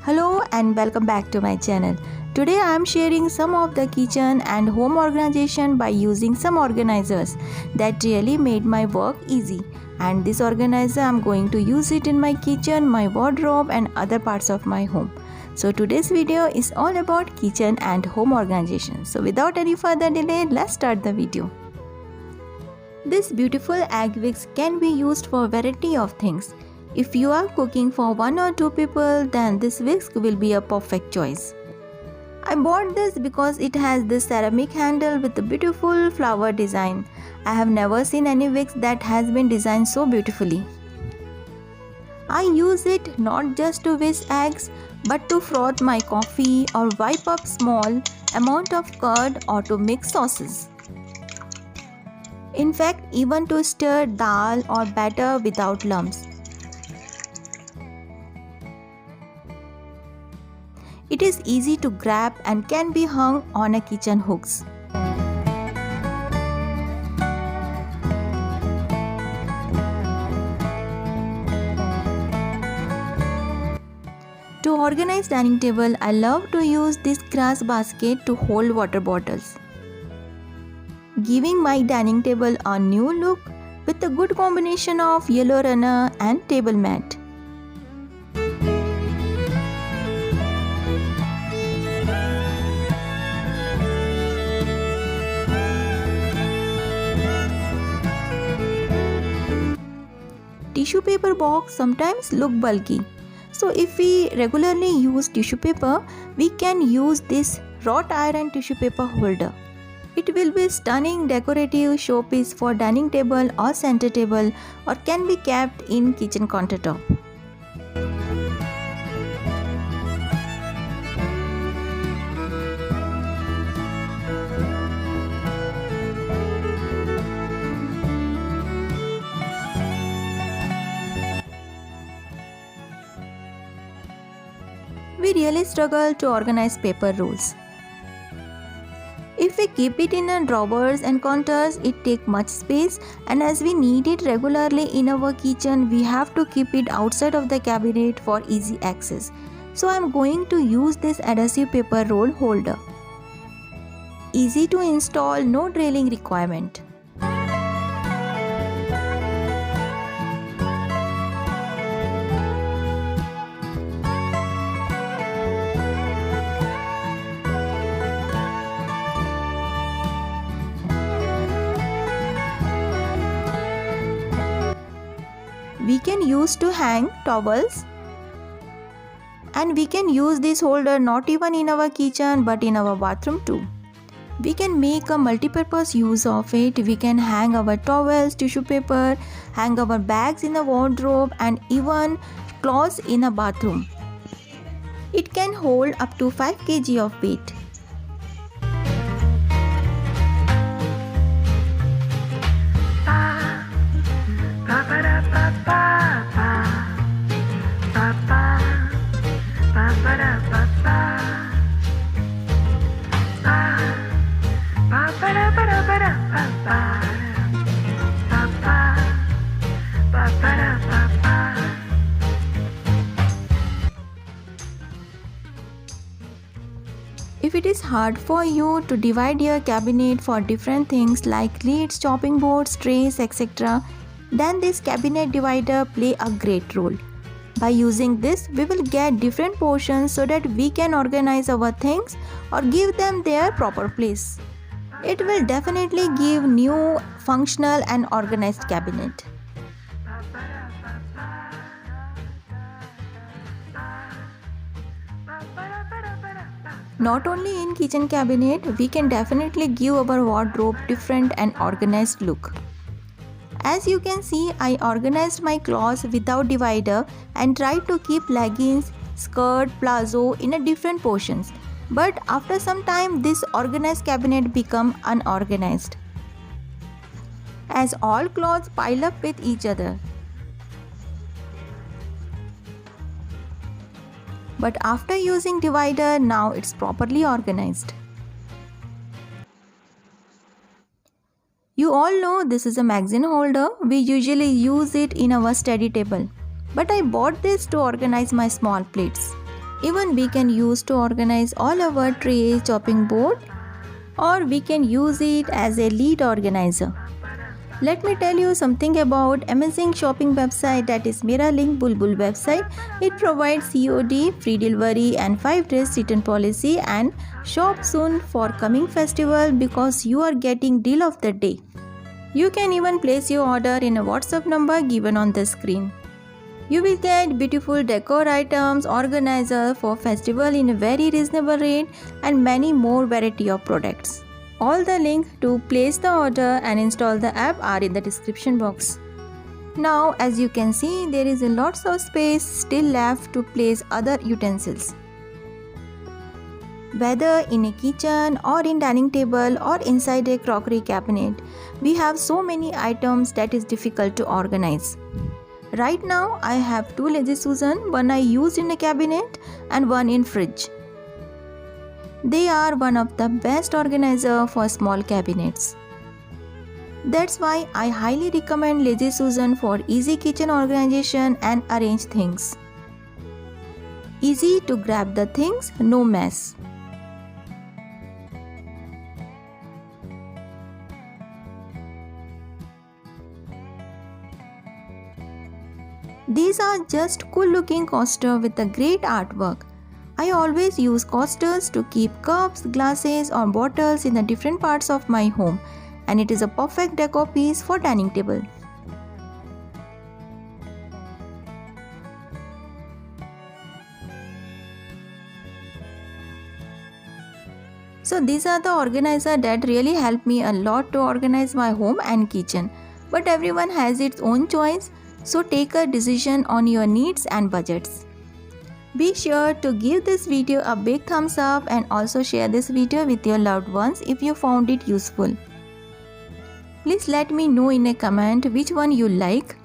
Hello and welcome back to my channel. Today I am sharing some of the kitchen and home organization by using some organizers that really made my work easy. And this organizer I am going to use it in my kitchen, my wardrobe and other parts of my home. So today's video is all about kitchen and home organization. So without any further delay, let's start the video. This beautiful egg whisk can be used for a variety of things. If you are cooking for 1 or 2 people, then this whisk will be a perfect choice. I bought this because it has this ceramic handle with a beautiful flower design. I have never seen any whisk that has been designed so beautifully. I use it not just to whisk eggs, but to froth my coffee or wipe up small amount of curd or to mix sauces. In fact, even to stir dal or batter without lumps. It is easy to grab and can be hung on a kitchen hooks. To organize dining table, I love to use this grass basket to hold water bottles, giving my dining table a new look with a good combination of yellow runner and table mat. Tissue paper box sometimes look bulky. So if we regularly use tissue paper, we can use this wrought iron tissue paper holder. It will be stunning decorative showpiece for dining table or center table or can be kept in kitchen countertop. We really struggle to organize paper rolls. If we keep it in our drawers and counters, it takes much space, and as we need it regularly in our kitchen, we have to keep it outside of the cabinet for easy access. So I am going to use this adhesive paper roll holder. Easy to install, no drilling requirement. We can use to hang towels, and we can use this holder not even in our kitchen but in our bathroom too. We can make a multi-purpose use of it. We can hang our towels, tissue paper, hang our bags in the wardrobe and even clothes in a bathroom. It can hold up to 5 kg of weight. If it is hard for you to divide your cabinet for different things like lids, chopping boards, trays, etc., then this cabinet divider play a great role. By using this, we will get different portions so that we can organize our things or give them their proper place. It will definitely give new, functional and organized cabinet. Not only in kitchen cabinet, we can definitely give our wardrobe different and organized look. As you can see, I organized my clothes without divider and tried to keep leggings, skirt, palazzo in a different portions. But after some time, this organized cabinet become unorganized, as all clothes pile up with each other. But after using divider, now it's properly organized. You all know this is a magazine holder. We usually use it in our study table. But I bought this to organize my small plates. Even we can use to organize all our tray chopping board, or we can use it as a lead organizer. Let me tell you something about amazing shopping website, that is Meralink Bulbul website. It provides COD, free delivery and 5 days return policy, and shop soon for coming festival because you are getting deal of the day. You can even place your order in a WhatsApp number given on the screen. You will get beautiful decor items, organizer for festival in a very reasonable rate, and many more variety of products. All the links to place the order and install the app are in the description box. Now, as you can see, there is a lots of space still left to place other utensils. Whether in a kitchen or in dining table or inside a crockery cabinet, we have so many items that is difficult to organize. Right now, I have 2 Lazy Susan, one I used in a cabinet and one in fridge. They are one of the best organizer for small cabinets. That's why I highly recommend Lazy Susan for easy kitchen organization and arrange things. Easy to grab the things, no mess. These are just cool looking coaster with a great artwork. I always use coasters to keep cups, glasses or bottles in the different parts of my home, and it is a perfect decor piece for dining table. So these are the organizer that really help me a lot to organize my home and kitchen. But everyone has its own choice, so take a decision on your needs and budgets. Be sure to give this video a big thumbs up and also share this video with your loved ones if you found it useful. Please let me know in a comment which one you like.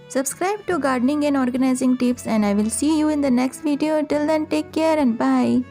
Subscribe to Gardening and Organizing Tips, and I will see you in the next video. Till then, take care and bye.